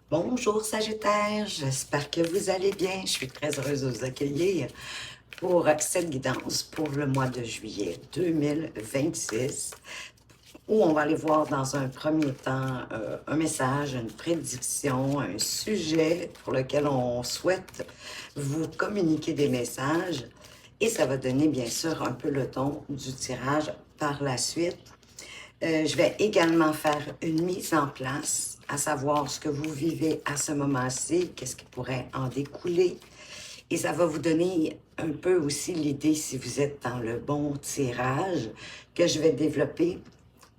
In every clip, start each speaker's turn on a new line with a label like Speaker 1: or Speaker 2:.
Speaker 1: Bonjour Sagittaire, j'espère que vous allez bien. Je suis très heureuse de vous accueillir pour cette guidance pour le mois de juillet 2026, où on va aller voir dans un premier temps un message, une prédiction, un sujet pour lequel on souhaite vous communiquer des messages. Et ça va donner bien sûr un peu le ton du tirage par la suite. Je vais également faire une mise en place, à savoir ce que vous vivez à ce moment-ci, qu'est-ce qui pourrait en découler. Et ça va vous donner un peu aussi l'idée, si vous êtes dans le bon tirage, que je vais développer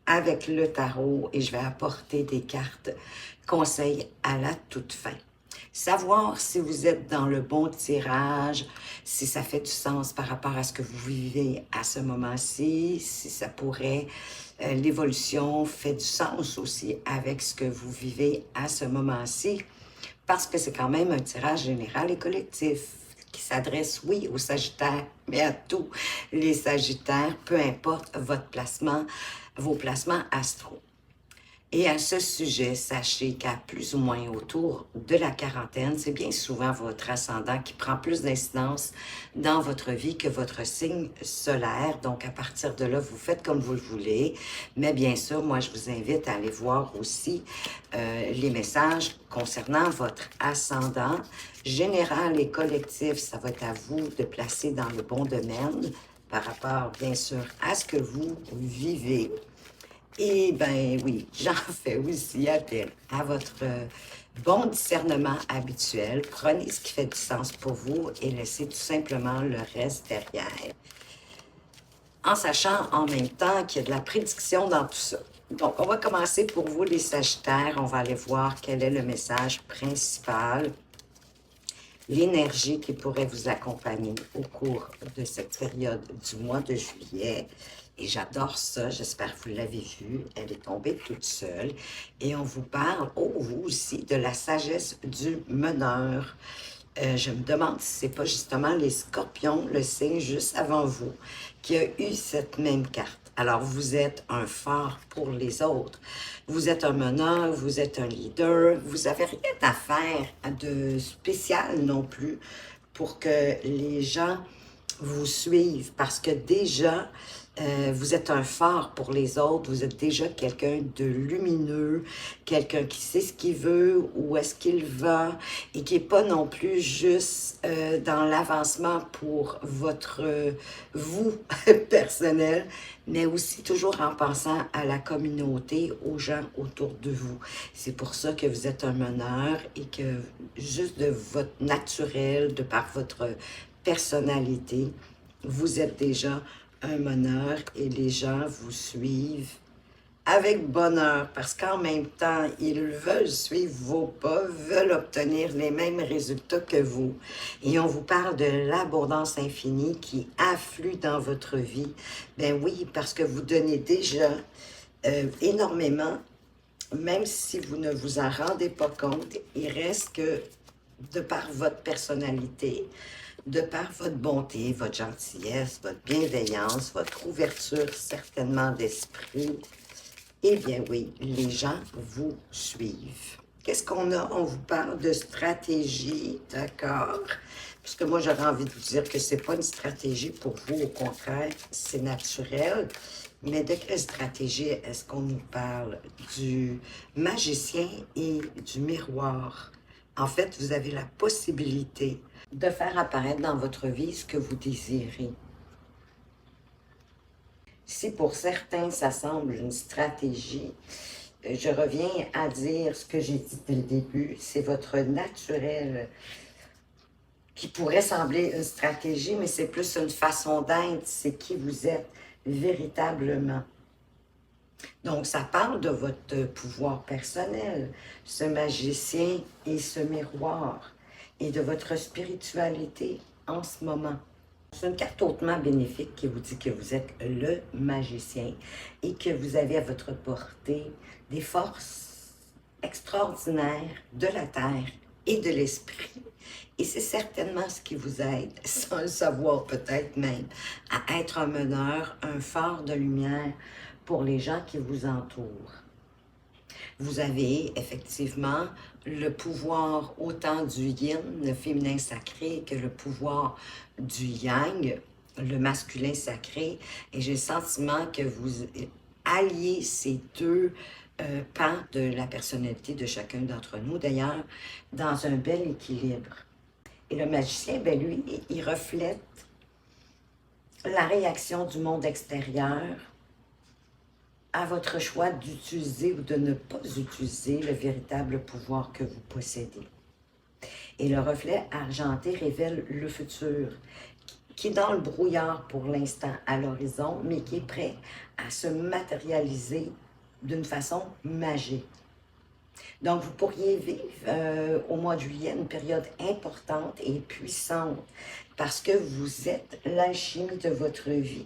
Speaker 1: avec le tarot et je vais apporter des cartes conseils à la toute fin. Savoir si vous êtes dans le bon tirage, si ça fait du sens par rapport à ce que vous vivez à ce moment-ci, si ça pourrait, l'évolution fait du sens aussi avec ce que vous vivez à ce moment-ci, parce que c'est quand même un tirage général et collectif qui s'adresse, oui, aux Sagittaires, mais à tous les Sagittaires, peu importe votre placement, vos placements astro. Et à ce sujet, sachez qu'à plus ou moins autour de la quarantaine, c'est bien souvent votre ascendant qui prend plus d'incidence dans votre vie que votre signe solaire. Donc, à partir de là, vous faites comme vous le voulez. Mais bien sûr, moi, je vous invite à aller voir aussi les messages concernant votre ascendant. Général et collectif, ça va être à vous de placer dans le bon domaine par rapport, bien sûr, à ce que vous vivez. Eh bien oui, j'en fais aussi appel à votre bon discernement habituel. Prenez ce qui fait du sens pour vous et laissez tout simplement le reste derrière. En sachant en même temps qu'il y a de la prédiction dans tout ça. Donc, on va commencer pour vous les Sagittaires. On va aller voir quel est le message principal, l'énergie qui pourrait vous accompagner au cours de cette période du mois de juillet. Et j'adore ça, j'espère que vous l'avez vu, elle est tombée toute seule. Et on vous parle, oh, vous aussi, de la sagesse du meneur. Je me demande si c'est pas justement les Scorpions, le signe juste avant vous, qui a eu cette même carte. Alors, vous êtes un phare pour les autres. Vous êtes un meneur, vous êtes un leader, vous n'avez rien à faire de spécial non plus pour que les gens vous suivent parce que déjà, vous êtes un phare pour les autres, vous êtes déjà quelqu'un de lumineux, quelqu'un qui sait ce qu'il veut, où est-ce qu'il va, et qui n'est pas non plus juste dans l'avancement pour votre vous personnel, mais aussi toujours en pensant à la communauté, aux gens autour de vous. C'est pour ça que vous êtes un meneur et que juste de votre naturel, de par votre personnalité, vous êtes déjà un meneur et les gens vous suivent avec bonheur parce qu'en même temps, ils veulent suivre vos pas, veulent obtenir les mêmes résultats que vous. Et on vous parle de l'abondance infinie qui afflue dans votre vie. Ben oui, parce que vous donnez déjà énormément, même si vous ne vous en rendez pas compte, il reste que de par votre personnalité, de par votre bonté, votre gentillesse, votre bienveillance, votre ouverture certainement d'esprit, eh bien oui, les gens vous suivent. Qu'est-ce qu'on a? On vous parle de stratégie, d'accord? Puisque moi, j'aurais envie de vous dire que c'est pas une stratégie pour vous, au contraire, c'est naturel. Mais de quelle stratégie est-ce qu'on nous parle? Du magicien et du miroir. En fait, vous avez la possibilité de faire apparaître dans votre vie ce que vous désirez. Si pour certains, ça semble une stratégie, je reviens à dire ce que j'ai dit dès le début, c'est votre naturel qui pourrait sembler une stratégie, mais c'est plus une façon d'être, c'est qui vous êtes véritablement. Donc, ça parle de votre pouvoir personnel, ce magicien et ce miroir, et de votre spiritualité en ce moment. C'est une carte hautement bénéfique qui vous dit que vous êtes le magicien et que vous avez à votre portée des forces extraordinaires de la terre et de l'esprit. Et c'est certainement ce qui vous aide, sans le savoir peut-être même, à être un meneur, un phare de lumière pour les gens qui vous entourent. Vous avez effectivement le pouvoir autant du yin, le féminin sacré, que le pouvoir du yang, le masculin sacré. Et j'ai le sentiment que vous alliez ces deux pans de la personnalité de chacun d'entre nous, d'ailleurs, dans un bel équilibre. Et le magicien, ben lui, il reflète la réaction du monde extérieur à votre choix d'utiliser ou de ne pas utiliser le véritable pouvoir que vous possédez. Et le reflet argenté révèle le futur, qui est dans le brouillard pour l'instant à l'horizon, mais qui est prêt à se matérialiser d'une façon magique. Donc, vous pourriez vivre au mois de juillet une période importante et puissante parce que vous êtes l'alchimie de votre vie.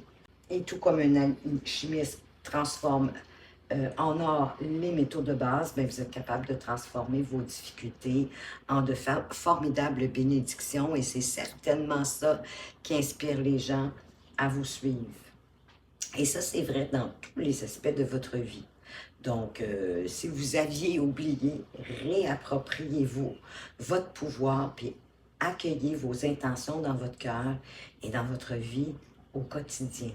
Speaker 1: Et tout comme un alchimiste transforme en or les métaux de base, bien, vous êtes capable de transformer vos difficultés en de formidables bénédictions et c'est certainement ça qui inspire les gens à vous suivre. Et ça, c'est vrai dans tous les aspects de votre vie. Donc, si vous aviez oublié, réappropriez-vous votre pouvoir, puis accueillez vos intentions dans votre cœur et dans votre vie au quotidien.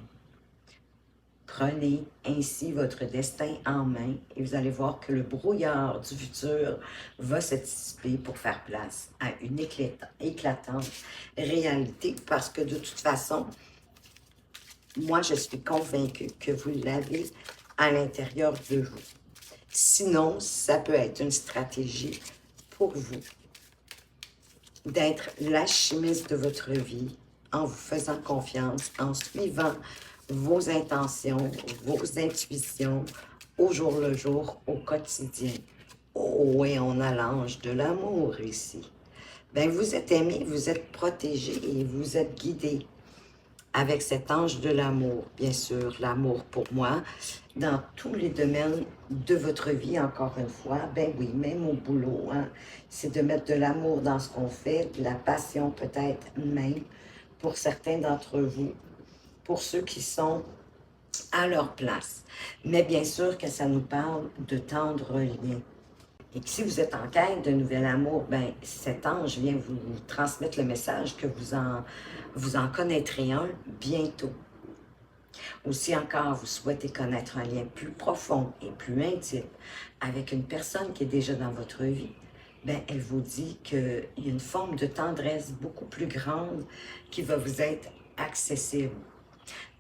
Speaker 1: Prenez ainsi votre destin en main et vous allez voir que le brouillard du futur va se dissiper pour faire place à une éclatante réalité parce que de toute façon, moi, je suis convaincue que vous l'avez à l'intérieur de vous. Sinon, ça peut être une stratégie pour vous d'être l'alchimiste de votre vie en vous faisant confiance, en suivant vos intentions, vos intuitions au jour le jour, au quotidien. Oh, et on a l'ange de l'amour ici. Bien, vous êtes aimé, vous êtes protégé et vous êtes guidé avec cet ange de l'amour, bien sûr, l'amour pour moi, dans tous les domaines de votre vie, encore une fois, ben oui, même au boulot, hein, c'est de mettre de l'amour dans ce qu'on fait, de la passion peut-être même, pour certains d'entre vous, pour ceux qui sont à leur place. Mais bien sûr que ça nous parle de tendre lien. Et que si vous êtes en quête de nouvel amour, ben cet ange vient vous transmettre le message que vous en connaîtrez un bientôt. Ou si encore vous souhaitez connaître un lien plus profond et plus intime avec une personne qui est déjà dans votre vie, ben elle vous dit qu'il y a une forme de tendresse beaucoup plus grande qui va vous être accessible.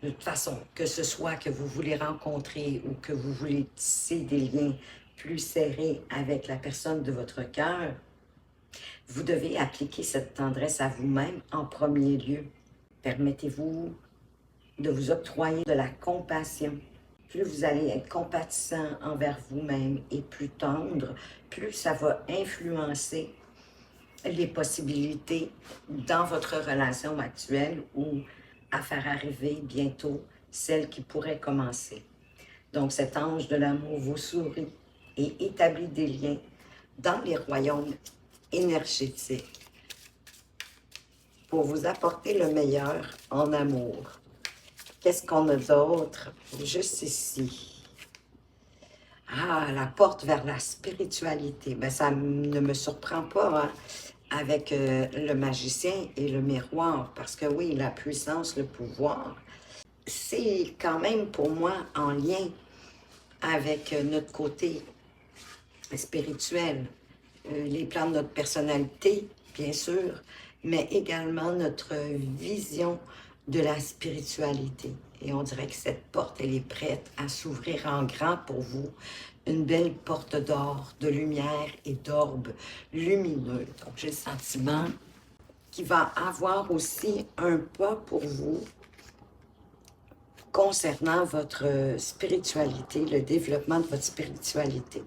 Speaker 1: De toute façon, que ce soit que vous voulez rencontrer ou que vous voulez tisser des liens plus serrés avec la personne de votre cœur, vous devez appliquer cette tendresse à vous-même en premier lieu. Permettez-vous de vous octroyer de la compassion. Plus vous allez être compatissant envers vous-même et plus tendre, plus ça va influencer les possibilités dans votre relation actuelle ou à faire arriver bientôt celle qui pourrait commencer. Donc cet ange de l'amour vous sourit et établit des liens dans les royaumes énergétiques pour vous apporter le meilleur en amour. Qu'est-ce qu'on a d'autre? Juste ici. Ah, la porte vers la spiritualité. Ben, ça ne me surprend pas hein, avec le magicien et le miroir. Parce que oui, la puissance, le pouvoir, c'est quand même pour moi en lien avec notre côté spirituel. Les plans de notre personnalité, bien sûr, mais également notre vision de la spiritualité. Et on dirait que cette porte, elle est prête à s'ouvrir en grand pour vous. Une belle porte d'or, de lumière et d'orbe lumineux. Donc, j'ai le sentiment qu'il va avoir aussi un pas pour vous concernant votre spiritualité, le développement de votre spiritualité.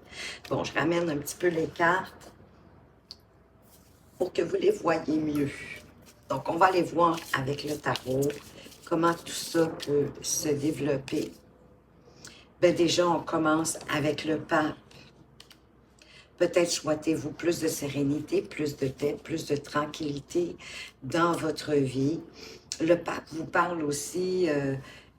Speaker 1: Bon, je ramène un petit peu les cartes pour que vous les voyez mieux. Donc, on va aller voir avec le tarot comment tout ça peut se développer. Bien, déjà, on commence avec le pape. Peut-être souhaitez-vous plus de sérénité, plus de paix, plus de tranquillité dans votre vie. Le pape vous parle aussi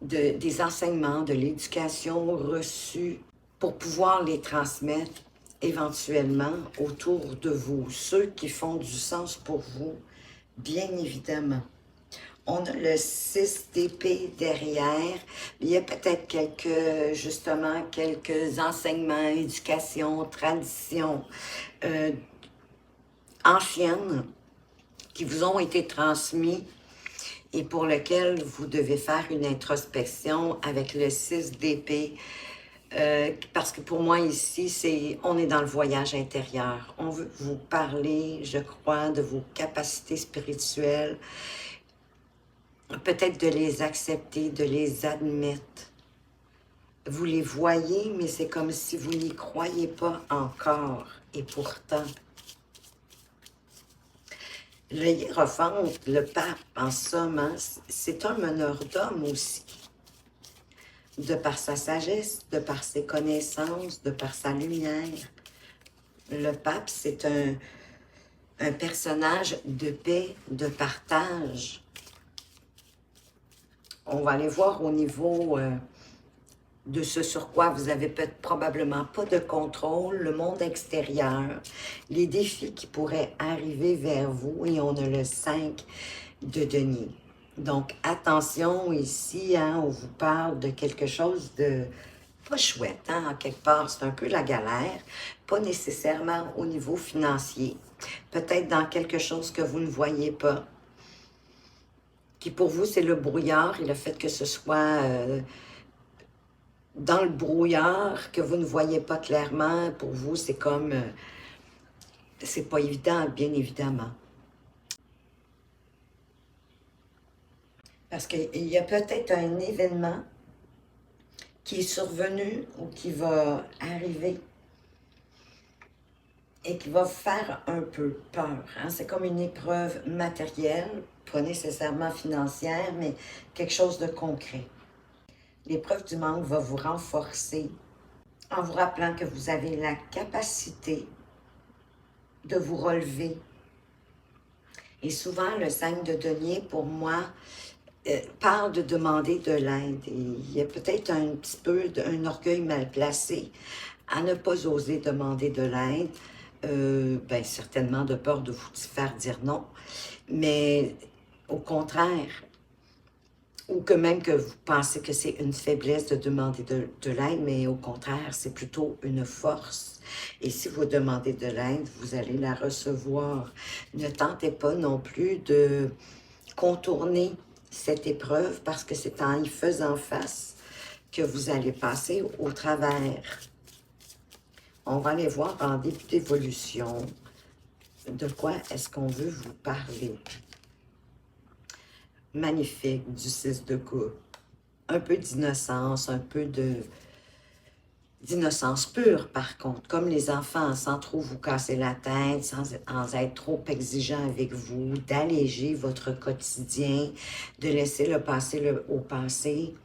Speaker 1: des enseignements, de l'éducation reçue pour pouvoir les transmettre éventuellement autour de vous, ceux qui font du sens pour vous, bien évidemment. On a le 6 d'épée derrière. Il y a peut-être justement, quelques enseignements, éducation, traditions anciennes qui vous ont été transmis et pour lesquels vous devez faire une introspection avec le 6 d'épée. Parce que pour moi ici, on est dans le voyage intérieur. On veut vous parler, je crois, de vos capacités spirituelles, peut-être de les accepter, de les admettre. Vous les voyez, mais c'est comme si vous n'y croyez pas encore. Et pourtant, le hiérophante, le pape, en somme, hein, c'est un meneur d'hommes aussi. De par sa sagesse, de par ses connaissances, de par sa lumière. Le pape, c'est un personnage de paix, de partage. On va aller voir au niveau de ce sur quoi vous avez probablement pas de contrôle, le monde extérieur, les défis qui pourraient arriver vers vous, et on a le 5 de denier. Donc, attention ici, hein, on vous parle de quelque chose de pas chouette, hein, en quelque part, c'est un peu la galère, pas nécessairement au niveau financier, peut-être dans quelque chose que vous ne voyez pas, qui pour vous c'est le brouillard et le fait que ce soit dans le brouillard, que vous ne voyez pas clairement, pour vous c'est comme, c'est pas évident, bien évidemment. Parce qu'il y a peut-être un événement qui est survenu ou qui va arriver et qui va faire un peu peur. Hein? C'est comme une épreuve matérielle, pas nécessairement financière, mais quelque chose de concret. L'épreuve du manque va vous renforcer en vous rappelant que vous avez la capacité de vous relever. Et souvent, le 5 de denier, pour moi, parle de demander de l'aide. Il y a peut-être un petit peu un orgueil mal placé à ne pas oser demander de l'aide. Ben, certainement de peur de vous faire dire non, mais au contraire, ou que même que vous pensez que c'est une faiblesse de demander de l'aide, mais au contraire, c'est plutôt une force. Et si vous demandez de l'aide, vous allez la recevoir. Ne tentez pas non plus de contourner cette épreuve parce que c'est en y faisant face que vous allez passer au travers. On va aller voir en début d'évolution de quoi est-ce qu'on veut vous parler. Magnifique, du 6 de coupe. Un peu d'innocence, un peu d'innocence pure, par contre, comme les enfants, sans trop vous casser la tête, sans être trop exigeant avec vous, d'alléger votre quotidien, de laisser le passé au passé,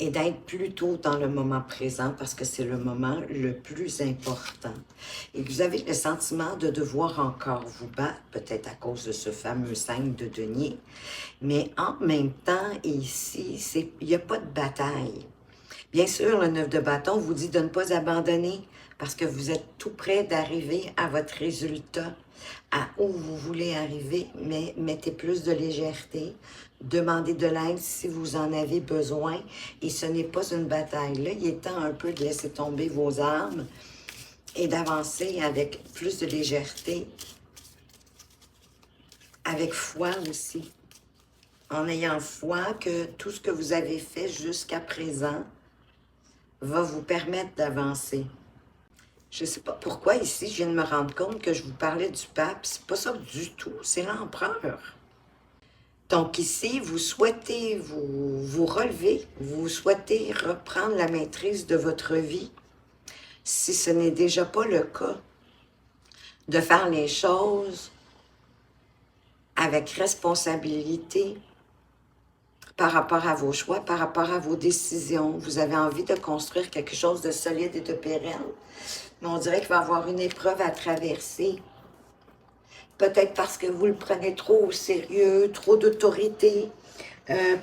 Speaker 1: et d'être plutôt dans le moment présent parce que c'est le moment le plus important. Et vous avez le sentiment de devoir encore vous battre, peut-être à cause de ce fameux 5 de denier, mais en même temps, ici, il n'y a pas de bataille. Bien sûr, le 9 de bâton vous dit de ne pas abandonner parce que vous êtes tout près d'arriver à votre résultat, à où vous voulez arriver, mais mettez plus de légèreté, demandez de l'aide si vous en avez besoin et ce n'est pas une bataille. Là, il est temps un peu de laisser tomber vos armes et d'avancer avec plus de légèreté, avec foi aussi, en ayant foi que tout ce que vous avez fait jusqu'à présent va vous permettre d'avancer. Je ne sais pas pourquoi ici, je viens de me rendre compte que je vous parlais du pape. C'est pas ça du tout, c'est l'empereur. Donc ici, vous souhaitez vous relever, vous souhaitez reprendre la maîtrise de votre vie, si ce n'est déjà pas le cas, de faire les choses avec responsabilité par rapport à vos choix, par rapport à vos décisions. Vous avez envie de construire quelque chose de solide et de pérenne, mais on dirait qu'il va y avoir une épreuve à traverser. Peut-être parce que vous le prenez trop au sérieux, trop d'autorité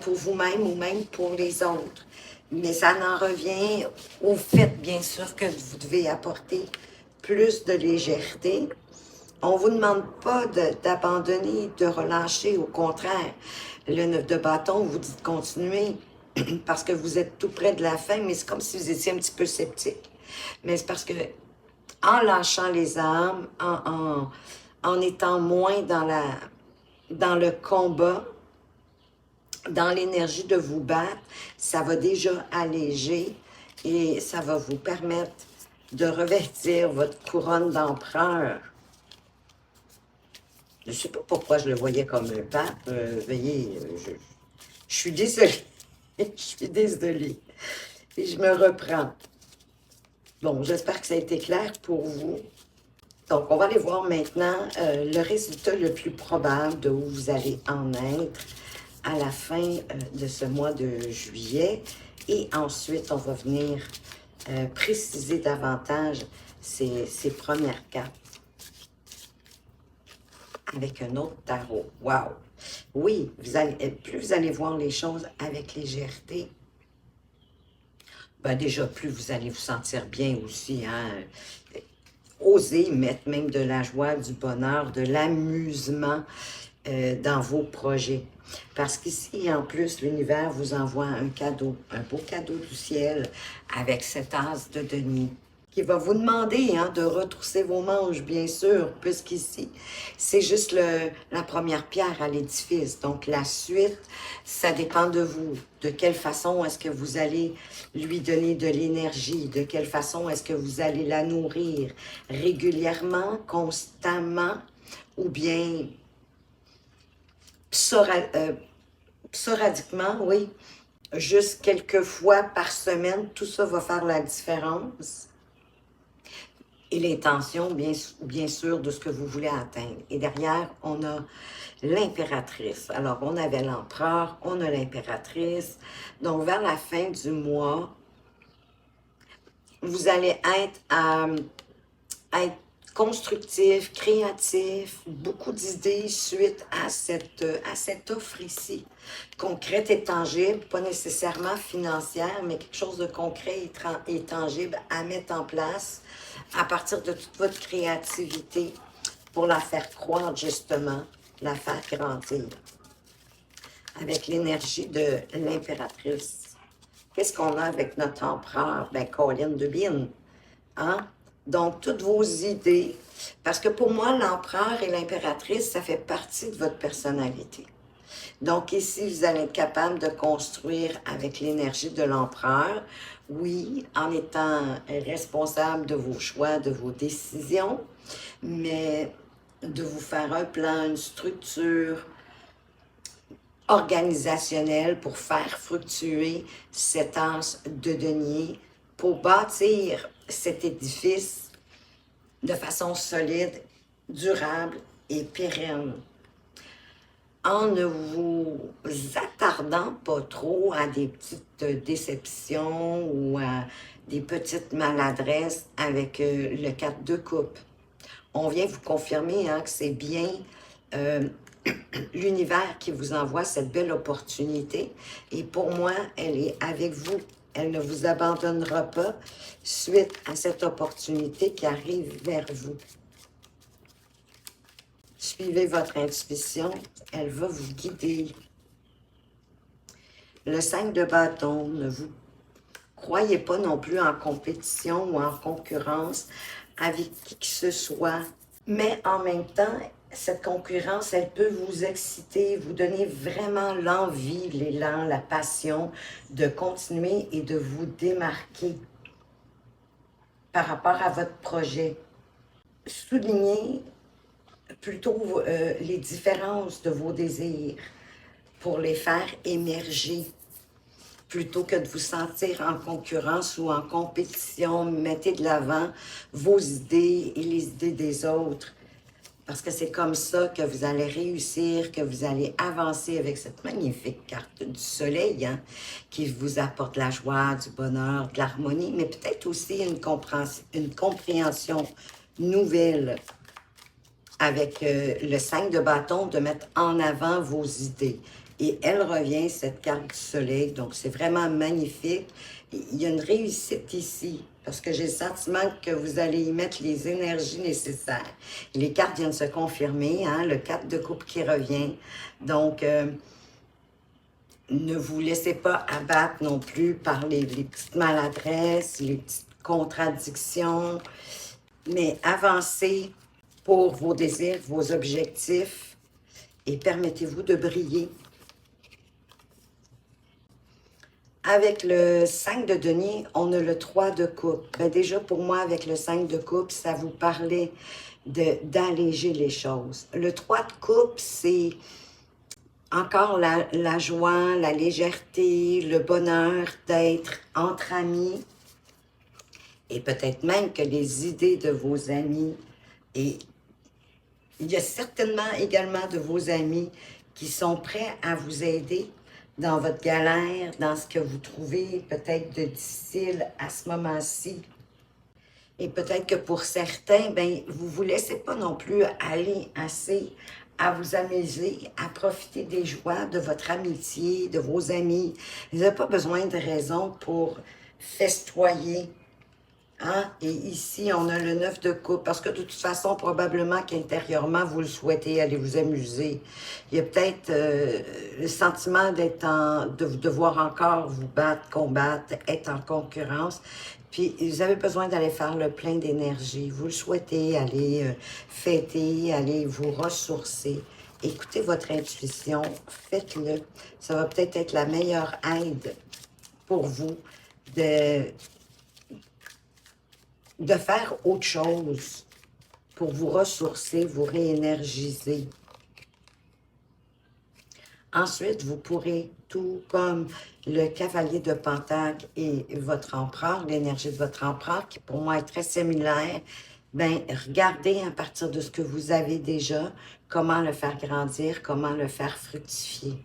Speaker 1: pour vous-même ou même pour les autres. Mais ça en revient au fait, bien sûr, que vous devez apporter plus de légèreté. On ne vous demande pas d'abandonner, de relâcher, au contraire. Le 9 de bâton vous dit de continuer parce que vous êtes tout près de la fin, mais c'est comme si vous étiez un petit peu sceptique. Mais c'est parce que en lâchant les armes, en étant moins dans le combat, dans l'énergie de vous battre, ça va déjà alléger et ça va vous permettre de revêtir votre couronne d'empereur. Je ne sais pas pourquoi je le voyais comme un pape. Veuillez, je suis désolée. Je suis désolée. Et je me reprends. Bon, j'espère que ça a été clair pour vous. Donc, on va aller voir maintenant le résultat le plus probable de où vous allez en être à la fin de ce mois de juillet. Et ensuite, on va venir préciser davantage ces premières cartes avec un autre tarot. Wow! Oui, plus vous allez voir les choses avec légèreté, ben déjà, plus vous allez vous sentir bien aussi, hein? Osez mettre même de la joie, du bonheur, de l'amusement dans vos projets. Parce qu'ici, en plus, l'univers vous envoie un cadeau, un beau cadeau du ciel avec cet as de denier qui va vous demander hein, de retrousser vos manches, bien sûr, puisqu'ici, c'est juste la première pierre à l'édifice. Donc, la suite, ça dépend de vous. De quelle façon est-ce que vous allez lui donner de l'énergie? De quelle façon est-ce que vous allez la nourrir? Régulièrement, constamment, ou bien sporadiquement, oui, juste quelques fois par semaine, tout ça va faire la différence. Et l'intention, bien sûr, de ce que vous voulez atteindre. Et derrière, on a l'impératrice. Alors, on avait l'empereur, on a l'impératrice. Donc, vers la fin du mois, vous allez être constructif, créatif, beaucoup d'idées suite à cette offre ici. Concrète et tangible, pas nécessairement financière, mais quelque chose de concret et tangible à mettre en place à partir de toute votre créativité pour la faire croître justement, la faire grandir. Avec l'énergie de l'impératrice. Qu'est-ce qu'on a avec notre empereur? Ben, Colin de Bin. Hein? Donc, toutes vos idées, parce que pour moi, l'empereur et l'impératrice, ça fait partie de votre personnalité. Donc, ici, vous allez être capable de construire avec l'énergie de l'empereur, oui, en étant responsable de vos choix, de vos décisions, mais de vous faire un plan, une structure organisationnelle pour faire fructuer cette anse de denier, pour bâtir cet édifice de façon solide, durable et pérenne. En ne vous attardant pas trop à des petites déceptions ou à des petites maladresses avec le 4 de coupe. On vient vous confirmer hein, que c'est bien l'univers qui vous envoie cette belle opportunité. Et pour moi, elle est avec vous. Elle ne vous abandonnera pas suite à cette opportunité qui arrive vers vous. Suivez votre intuition, elle va vous guider. Le 5 de bâton, ne vous croyez pas non plus en compétition ou en concurrence avec qui que ce soit. Mais en même temps, cette concurrence, elle peut vous exciter, vous donner vraiment l'envie, l'élan, la passion de continuer et de vous démarquer par rapport à votre projet. Soulignez plutôt les différences de vos désirs pour les faire émerger plutôt que de vous sentir en concurrence ou en compétition. Mettez de l'avant vos idées et les idées des autres parce que c'est comme ça que vous allez réussir, que vous allez avancer avec cette magnifique carte du soleil hein, qui vous apporte la joie, du bonheur, de l'harmonie, mais peut-être aussi une compréhension nouvelle avec le 5 de bâton, de mettre en avant vos idées. Et elle revient, cette carte du soleil, donc c'est vraiment magnifique. Il y a une réussite ici, parce que j'ai le sentiment que vous allez y mettre les énergies nécessaires. Les cartes viennent se confirmer, hein, le 4 de coupe qui revient. Donc, ne vous laissez pas abattre non plus par les petites maladresses, les petites contradictions, mais avancez pour vos désirs, vos objectifs et permettez-vous de briller. Avec le 5 de denier, on a le 3 de coupe. Ben déjà, pour moi, avec le 5 de coupe, ça vous parlait d'alléger les choses. Le 3 de coupe, c'est encore la joie, la légèreté, le bonheur d'être entre amis. Et peut-être même que les idées de vos amis, et il y a certainement également de vos amis qui sont prêts à vous aider dans votre galère, dans ce que vous trouvez peut-être de difficile à ce moment-ci. Et peut-être que pour certains, ben, vous ne vous laissez pas non plus aller assez à vous amuser, à profiter des joies de votre amitié, de vos amis. Vous n'avez pas besoin de raison pour festoyer. Hein? Et ici, on a le 9 de coupe, parce que de toute façon, probablement qu'intérieurement, vous le souhaitez, aller vous amuser. Il y a peut-être le sentiment de devoir encore vous battre, combattre, être en concurrence. Puis, vous avez besoin d'aller faire le plein d'énergie. Vous le souhaitez, aller fêter, aller vous ressourcer. Écoutez votre intuition, faites-le. Ça va peut-être être la meilleure aide pour vous de faire autre chose pour vous ressourcer, vous réénergiser. Ensuite, vous pourrez, tout comme le cavalier de Pentacle et votre empereur, l'énergie de votre empereur, qui pour moi est très similaire, ben, regardez à partir de ce que vous avez déjà, comment le faire grandir, comment le faire fructifier.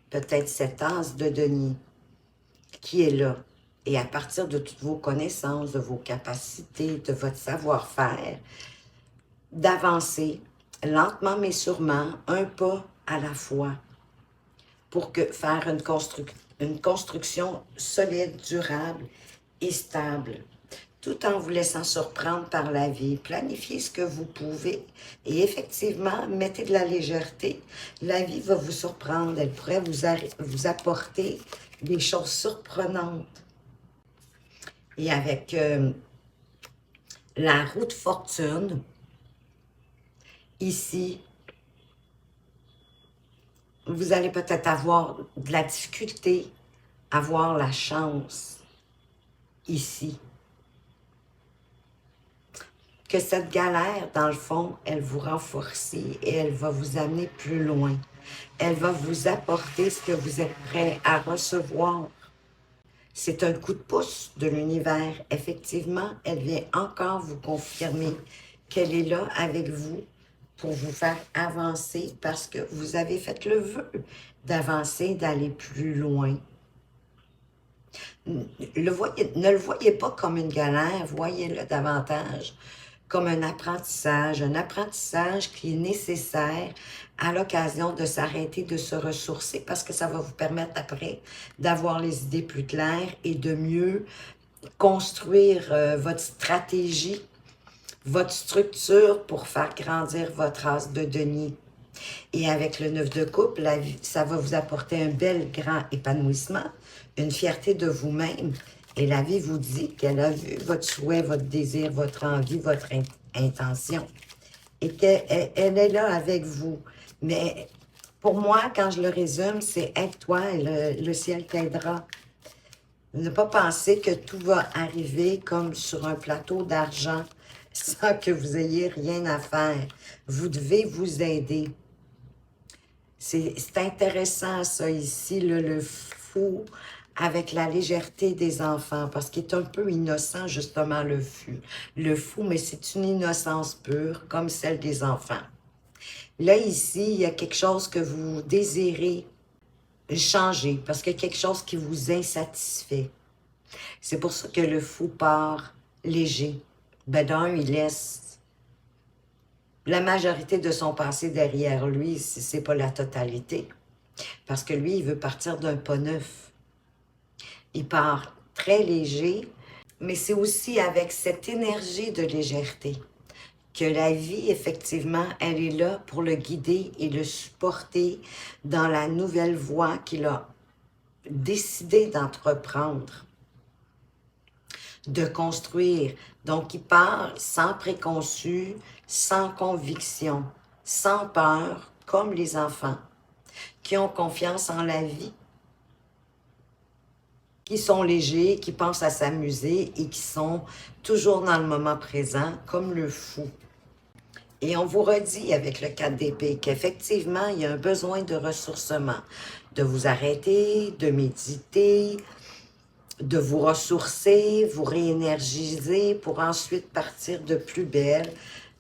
Speaker 1: Peut-être cette as de denier qui est là. Et à partir de toutes vos connaissances, de vos capacités, de votre savoir-faire, d'avancer lentement mais sûrement, un pas à la fois, pour faire une construction solide, durable et stable, tout en vous laissant surprendre par la vie. Planifiez ce que vous pouvez et effectivement, mettez de la légèreté. La vie va vous surprendre, elle pourrait vous apporter des choses surprenantes. Et avec la roue de fortune, ici, vous allez peut-être avoir de la difficulté à voir la chance ici. Que cette galère, dans le fond, elle vous renforce et elle va vous amener plus loin. Elle va vous apporter ce que vous êtes prêt à recevoir. C'est un coup de pouce de l'univers. Effectivement, elle vient encore vous confirmer qu'elle est là avec vous pour vous faire avancer parce que vous avez fait le vœu d'avancer, d'aller plus loin. Ne le voyez pas comme une galère, voyez-le davantage comme un apprentissage qui est nécessaire à l'occasion de s'arrêter, de se ressourcer, parce que ça va vous permettre après d'avoir les idées plus claires et de mieux construire votre stratégie, votre structure pour faire grandir votre as de denier. Et avec le 9 de coupe, ça va vous apporter un bel grand épanouissement, une fierté de vous-même. Et la vie vous dit qu'elle a vu votre souhait, votre désir, votre envie, votre intention. Et qu'elle est là avec vous. Mais pour moi, quand je le résume, c'est aide-toi et le ciel t'aidera. Ne pas penser que tout va arriver comme sur un plateau d'argent sans que vous ayez rien à faire. Vous devez vous aider. C'est intéressant ça ici, le fou avec la légèreté des enfants, parce qu'il est un peu innocent justement le fou, mais c'est une innocence pure comme celle des enfants. Là ici, il y a quelque chose que vous désirez changer, parce qu'il y a quelque chose qui vous insatisfait. C'est pour ça que le fou part léger. Ben d'un, il laisse la majorité de son passé derrière lui, si ce n'est pas la totalité. Parce que lui, il veut partir d'un pas neuf. Il part très léger, mais c'est aussi avec cette énergie de légèreté que la vie, effectivement, elle est là pour le guider et le supporter dans la nouvelle voie qu'il a décidé d'entreprendre, de construire. Donc, il part sans préconçu, sans conviction, sans peur, comme les enfants, qui ont confiance en la vie, qui sont légers, qui pensent à s'amuser et qui sont toujours dans le moment présent, comme le fou. Et on vous redit avec le 4 d'épée qu'effectivement, il y a un besoin de ressourcement, de vous arrêter, de méditer, de vous ressourcer, vous réénergiser pour ensuite partir de plus belle.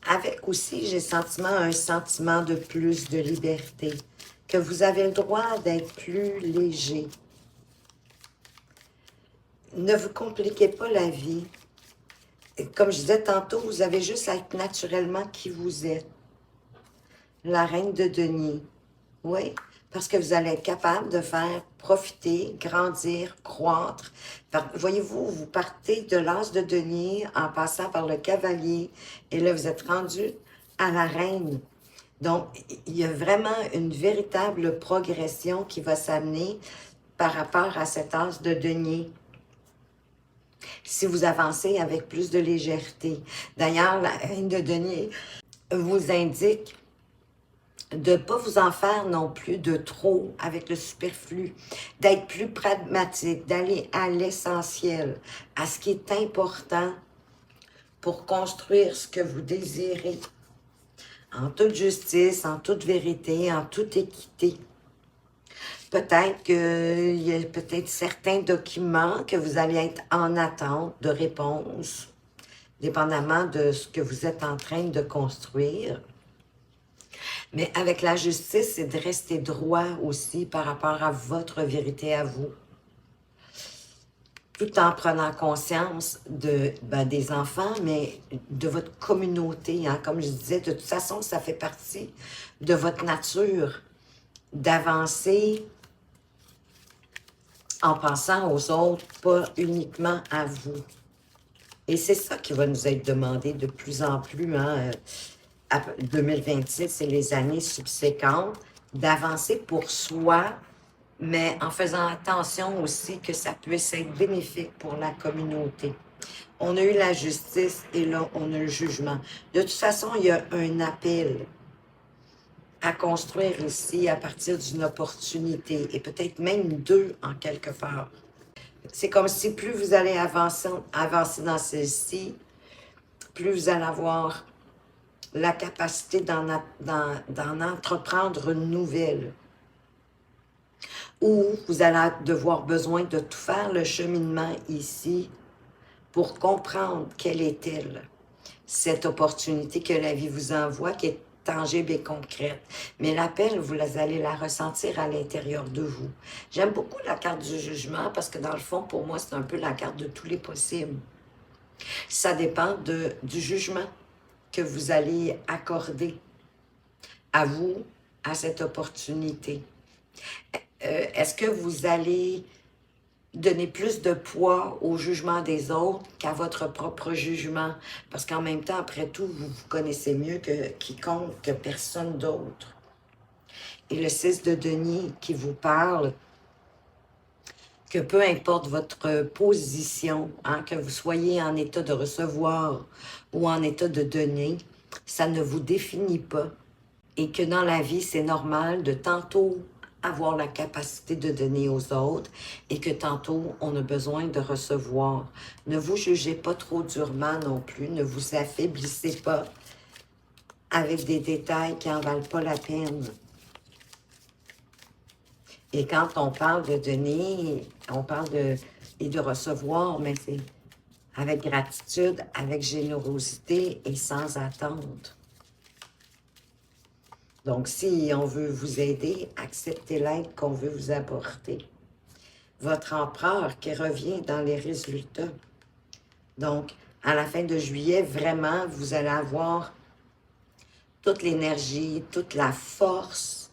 Speaker 1: Avec aussi, j'ai un sentiment de plus de liberté, que vous avez le droit d'être plus léger. Ne vous compliquez pas la vie. Comme je disais tantôt, vous avez juste à être naturellement qui vous êtes. La reine de denier. Oui, parce que vous allez être capable de faire profiter, grandir, croître. Voyez-vous, vous partez de l'as de denier en passant par le cavalier et là, vous êtes rendu à la reine. Donc, il y a vraiment une véritable progression qui va s'amener par rapport à cet as de denier. Si vous avancez avec plus de légèreté. D'ailleurs, la reine de denier vous indique de ne pas vous en faire non plus de trop avec le superflu, d'être plus pragmatique, d'aller à l'essentiel, à ce qui est important pour construire ce que vous désirez, en toute justice, en toute vérité, en toute équité. Peut-être qu'il y a peut-être certains documents que vous allez être en attente de réponse, dépendamment de ce que vous êtes en train de construire. Mais avec la justice, c'est de rester droit aussi par rapport à votre vérité à vous. Tout en prenant conscience des enfants, mais de votre communauté. Hein. Comme je disais, de toute façon, ça fait partie de votre nature d'avancer en pensant aux autres, pas uniquement à vous. Et c'est ça qui va nous être demandé de plus en plus, hein, 2026 et les années subséquentes, d'avancer pour soi, mais en faisant attention aussi que ça puisse être bénéfique pour la communauté. On a eu la justice et là, on a le jugement. De toute façon, il y a un appel à construire ici à partir d'une opportunité et peut-être même deux en quelque part. C'est comme si plus vous allez avancer dans celle-ci, plus vous allez avoir la capacité d'en entreprendre une nouvelle. Ou vous allez devoir besoin de tout faire le cheminement ici pour comprendre quelle est-elle, cette opportunité que la vie vous envoie, qui est tangible et concrète. Mais l'appel, vous allez la ressentir à l'intérieur de vous. J'aime beaucoup la carte du jugement parce que dans le fond, pour moi, c'est un peu la carte de tous les possibles. Ça dépend du jugement que vous allez accorder à vous, à cette opportunité. Est-ce que vous allez donner plus de poids au jugement des autres qu'à votre propre jugement? Parce qu'en même temps, après tout, vous vous connaissez mieux que quiconque, que personne d'autre. Et le 6 de denier qui vous parle que peu importe votre position, hein, que vous soyez en état de recevoir ou en état de donner, ça ne vous définit pas. Et que dans la vie, c'est normal de tantôt avoir la capacité de donner aux autres et que tantôt, on a besoin de recevoir. Ne vous jugez pas trop durement non plus, ne vous affaiblissez pas avec des détails qui n'en valent pas la peine. Et quand on parle de donner, on parle de recevoir, mais c'est avec gratitude, avec générosité et sans attente. Donc, si on veut vous aider, acceptez l'aide qu'on veut vous apporter. Votre empereur qui revient dans les résultats. Donc, à la fin de juillet, vraiment, vous allez avoir toute l'énergie, toute la force,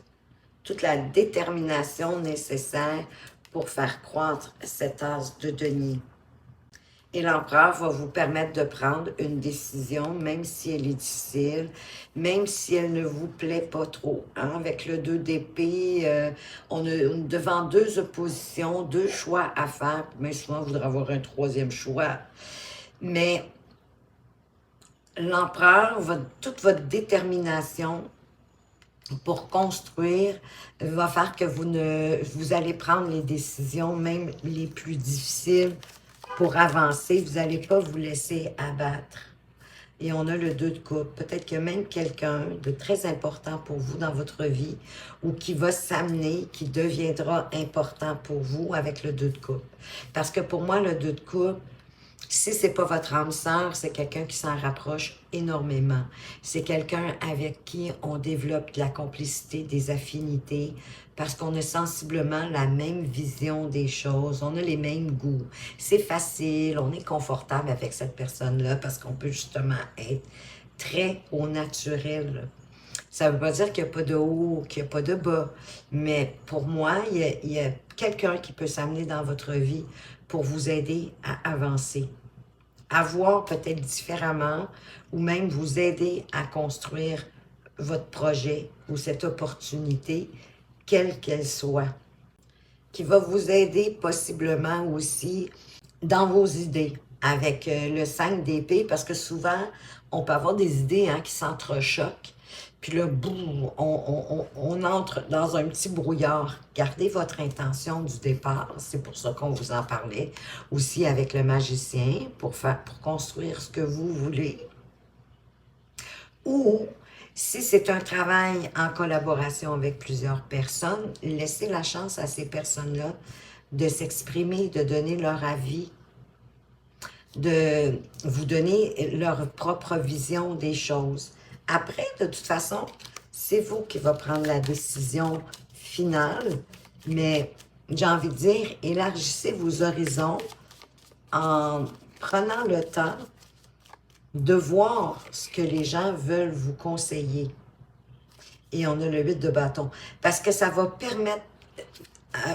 Speaker 1: toute la détermination nécessaire pour faire croître cet as de denier. Et l'empereur va vous permettre de prendre une décision, même si elle est difficile, même si elle ne vous plaît pas trop. Hein? Avec le 2 d'épée, on est devant deux oppositions, deux choix à faire. Mais souvent, on voudrait avoir un troisième choix. Mais l'empereur, toute votre détermination pour construire va faire que vous allez prendre les décisions, même les plus difficiles, pour avancer. Vous n'allez pas vous laisser abattre. Et on a le 2 de coupe. Peut-être qu'il y a même quelqu'un de très important pour vous dans votre vie ou qui va s'amener, qui deviendra important pour vous avec le 2 de coupe. Parce que pour moi, le 2 de coupe, si ce n'est pas votre âme sœur, c'est quelqu'un qui s'en rapproche énormément. C'est quelqu'un avec qui on développe de la complicité, des affinités, parce qu'on a sensiblement la même vision des choses, on a les mêmes goûts. C'est facile, on est confortable avec cette personne-là, parce qu'on peut justement être très au naturel. Ça ne veut pas dire qu'il n'y a pas de haut, qu'il n'y a pas de bas, mais pour moi, il y a quelqu'un qui peut s'amener dans votre vie pour vous aider à avancer, à voir peut-être différemment, ou même vous aider à construire votre projet ou cette opportunité, quelle qu'elle soit, qui va vous aider possiblement aussi dans vos idées, avec le 5 d'épée, parce que souvent, on peut avoir des idées qui s'entrechoquent, puis là, boum, on entre dans un petit brouillard. Gardez votre intention du départ, c'est pour ça qu'on vous en parlait, aussi avec le magicien, pour construire ce que vous voulez. Ou, si c'est un travail en collaboration avec plusieurs personnes, laissez la chance à ces personnes-là de s'exprimer, de donner leur avis, de vous donner leur propre vision des choses. Après, de toute façon, c'est vous qui va prendre la décision finale, mais j'ai envie de dire, élargissez vos horizons en prenant le temps de voir ce que les gens veulent vous conseiller. Et on a le 8 de bâton. Parce que ça va permettre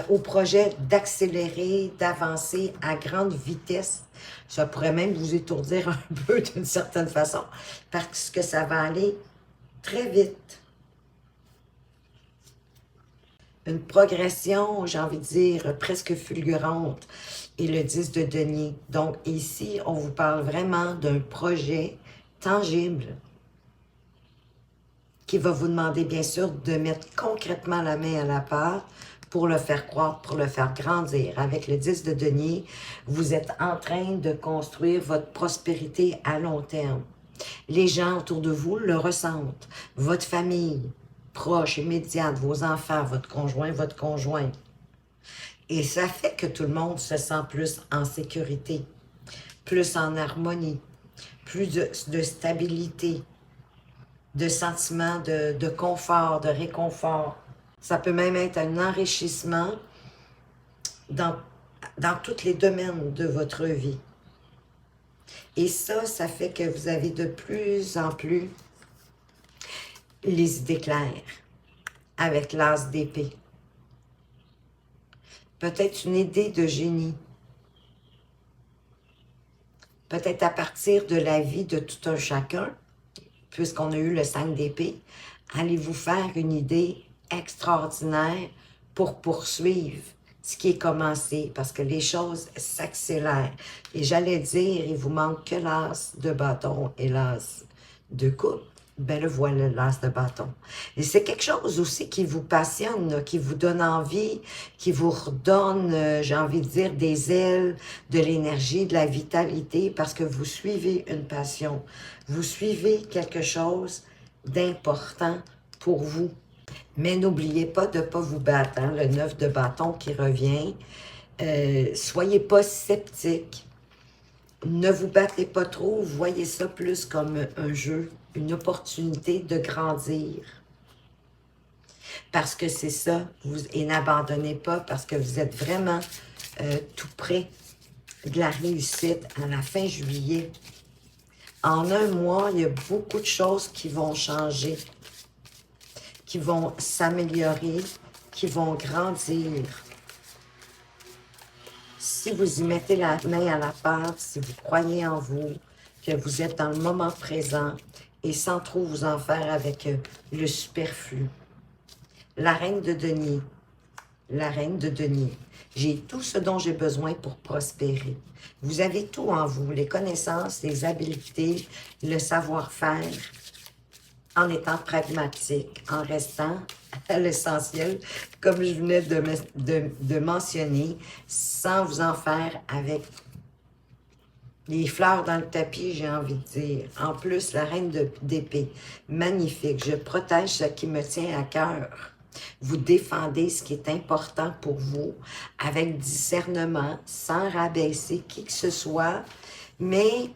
Speaker 1: au projet d'accélérer, d'avancer à grande vitesse. Ça pourrait même vous étourdir un peu d'une certaine façon, parce que ça va aller très vite. Une progression, j'ai envie de dire, presque fulgurante, et le 10 de denier. Donc ici, on vous parle vraiment d'un projet tangible qui va vous demander, bien sûr, de mettre concrètement la main à la pâte pour le faire croître, pour le faire grandir. Avec le 10 de denier, vous êtes en train de construire votre prospérité à long terme. Les gens autour de vous le ressentent. Votre famille, proche, immédiate, vos enfants, votre conjoint, votre conjointe. Et ça fait que tout le monde se sent plus en sécurité, plus en harmonie, plus de stabilité, de sentiment de confort, de réconfort. Ça peut même être un enrichissement dans tous les domaines de votre vie. Et ça fait que vous avez de plus en plus les idées claires avec l'as d'épée. Peut-être une idée de génie. Peut-être à partir de la vie de tout un chacun, puisqu'on a eu le 5 d'épée, allez-vous faire une idée extraordinaire pour poursuivre ce qui est commencé, parce que les choses s'accélèrent. Et j'allais dire, il vous manque que l'as de bâton et l'as de coupe. Ben le voilà, l'as de bâton. Et c'est quelque chose aussi qui vous passionne, là, qui vous donne envie, qui vous redonne, j'ai envie de dire, des ailes, de l'énergie, de la vitalité, parce que vous suivez une passion. Vous suivez quelque chose d'important pour vous. Mais n'oubliez pas de ne pas vous battre, hein, le 9 de bâton qui revient. Soyez pas sceptique. Ne vous battez pas trop, voyez ça plus comme un jeu, une opportunité de grandir. Parce que c'est ça, et n'abandonnez pas parce que vous êtes vraiment tout près de la réussite à la fin juillet. En un mois, il y a beaucoup de choses qui vont changer, qui vont s'améliorer, qui vont grandir. Si vous y mettez la main à la pâte, si vous croyez en vous, que vous êtes dans le moment présent et sans trop vous en faire avec le superflu. La reine de denier. La reine de denier. J'ai tout ce dont j'ai besoin pour prospérer. Vous avez tout en vous, les connaissances, les habiletés, le savoir-faire, en étant pragmatique, en restant à l'essentiel, comme je venais de mentionner, sans vous en faire avec les fleurs dans le tapis, j'ai envie de dire. En plus, la reine d'épée, magnifique. Je protège ce qui me tient à cœur. Vous défendez ce qui est important pour vous avec discernement, sans rabaisser qui que ce soit, mais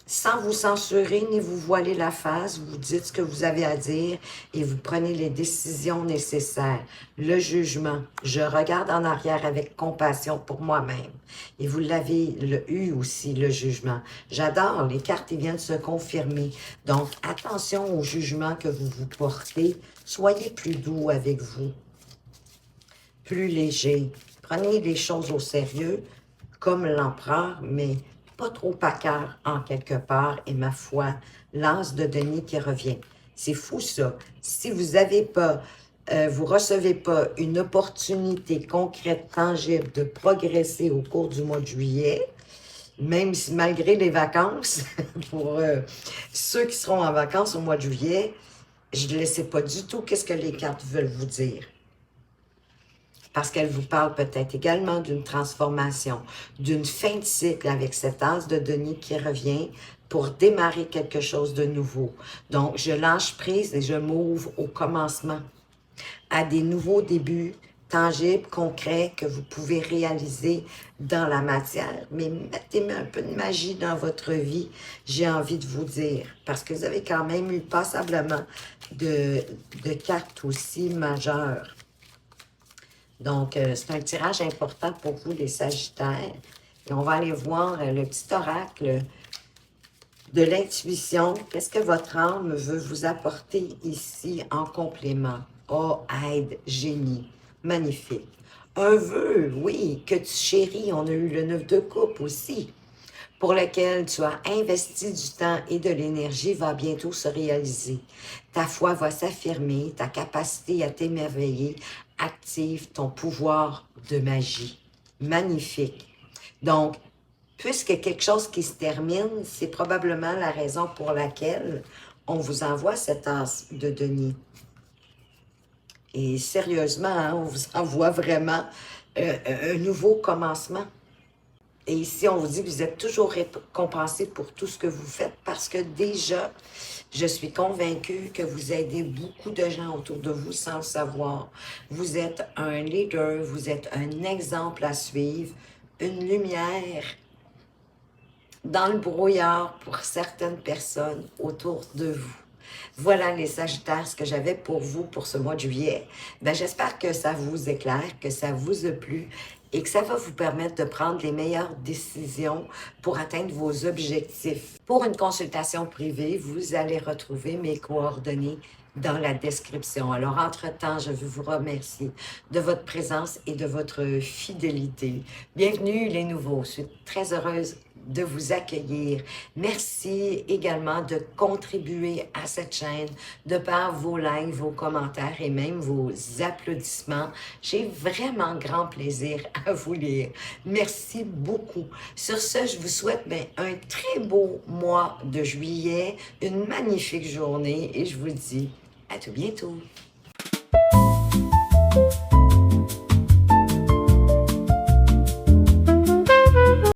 Speaker 1: sans vous censurer ni vous voiler la face. Vous dites ce que vous avez à dire et vous prenez les décisions nécessaires. Le jugement, je regarde en arrière avec compassion pour moi-même. Et vous l'avez eu aussi, le jugement. J'adore, les cartes ils viennent se confirmer. Donc, attention au jugement que vous vous portez. Soyez plus doux avec vous, plus léger. Prenez les choses au sérieux, comme l'empereur, mais pas trop à cœur en quelque part, et ma foi, l'as de denier qui revient. C'est fou ça. Si vous avez pas, vous recevez pas une opportunité concrète, tangible de progresser au cours du mois de juillet, même si malgré les vacances, pour ceux qui seront en vacances au mois de juillet, je ne sais pas du tout qu'est-ce que les cartes veulent vous dire. Parce qu'elle vous parle peut-être également d'une transformation, d'une fin de cycle avec cet as de denier qui revient pour démarrer quelque chose de nouveau. Donc, je lâche prise et je m'ouvre au commencement, à des nouveaux débuts tangibles, concrets, que vous pouvez réaliser dans la matière. Mais mettez un peu de magie dans votre vie, j'ai envie de vous dire, parce que vous avez quand même eu passablement de cartes aussi majeures. Donc, c'est un tirage important pour vous, les Sagittaires. Et on va aller voir le petit oracle de l'intuition. Qu'est-ce que votre âme veut vous apporter ici en complément? Oh, aide, génie, magnifique. Un vœu, oui, que tu chéris. On a eu le 9 de coupe aussi, pour lequel tu as investi du temps et de l'énergie, va bientôt se réaliser. Ta foi va s'affirmer, ta capacité à t'émerveiller active ton pouvoir de magie. Magnifique. Donc, puisque quelque chose qui se termine, c'est probablement la raison pour laquelle on vous envoie cet as de denier. Et sérieusement, hein, on vous envoie vraiment un nouveau commencement. Et ici, on vous dit que vous êtes toujours récompensé pour tout ce que vous faites parce que déjà, je suis convaincue que vous aidez beaucoup de gens autour de vous sans le savoir. Vous êtes un leader, vous êtes un exemple à suivre, une lumière dans le brouillard pour certaines personnes autour de vous. Voilà les Sagittaires, ce que j'avais pour vous pour ce mois de juillet. Ben, j'espère que ça vous éclaire, que ça vous a plu et que ça va vous permettre de prendre les meilleures décisions pour atteindre vos objectifs. Pour une consultation privée, vous allez retrouver mes coordonnées dans la description. Alors, entre-temps, je veux vous remercier de votre présence et de votre fidélité. Bienvenue les nouveaux, je suis très heureuse de vous accueillir. Merci également de contribuer à cette chaîne de par vos likes, vos commentaires et même vos applaudissements. J'ai vraiment grand plaisir à vous lire. Merci beaucoup. Sur ce, je vous souhaite un très beau mois de juillet, une magnifique journée et je vous dis à tout bientôt.